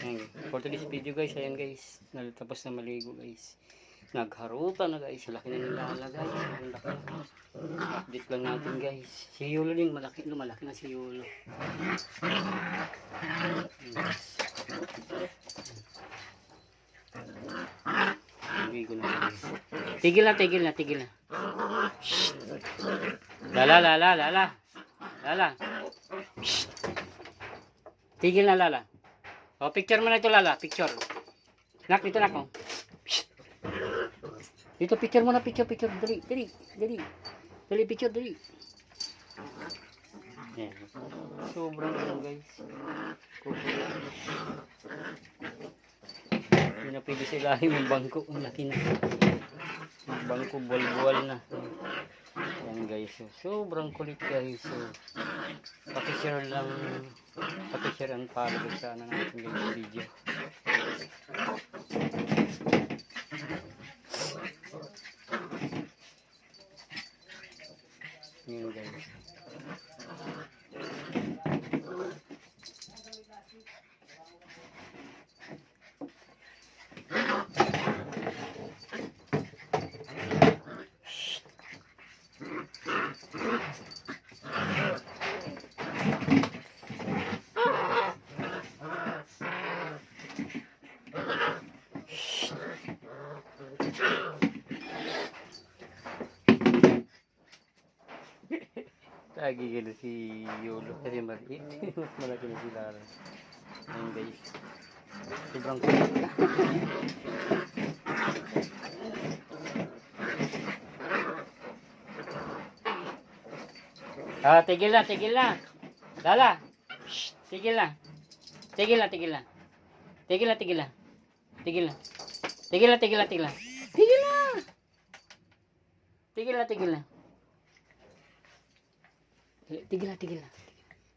Ayan, for today's video guys, ayan guys, tapos na maligo guys. Nagharutan na guys, laki na nilala guys. Laki na. Update lang natin guys. Si Yulo din, malaki na si Yulo. Maligo na guys. Tigil na. Lala. Tigil na Lala. O, picture mo na ito Lala, picture. Nak, dito na ako. Dito, picture mo na, picture. Dali, picture, dali. Yan. Sobrang lang guys. Hindi na pwede sa ilalim yung bangko. Ang laki na. Yung bangko, buwal na. Yan guys. So, sobrang kulit guys. So, pakishare and follow sa ano natin guys video. Yan guys. Lagi gila si Yulo kasi maliit. Mas malaki na si Lara. Ayun guys. Sobrang kulit na. Tigil na. Lala. Shh, tigil na.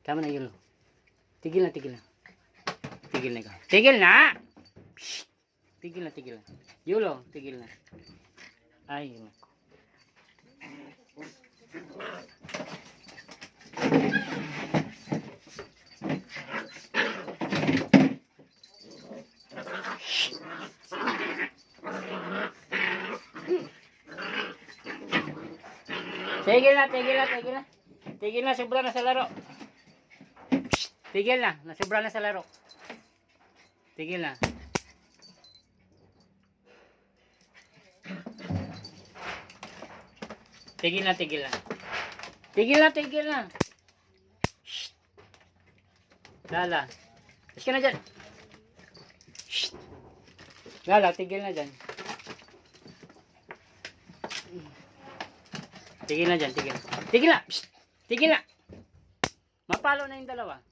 Tama na Yulo. Tigil na ikaw. Tigil na. Shh. Tigil na. Yulo, tigil na. Ay, nako. Tigil na, sobra na sa laro. Tigil na, nasobra na sa laro. Tigil na. Shh. Lala. Is ka na dyan. Shh. Lala, tigil na dyan. Tigil na. Shh. Tigil na. Mapalo na yung dalawa.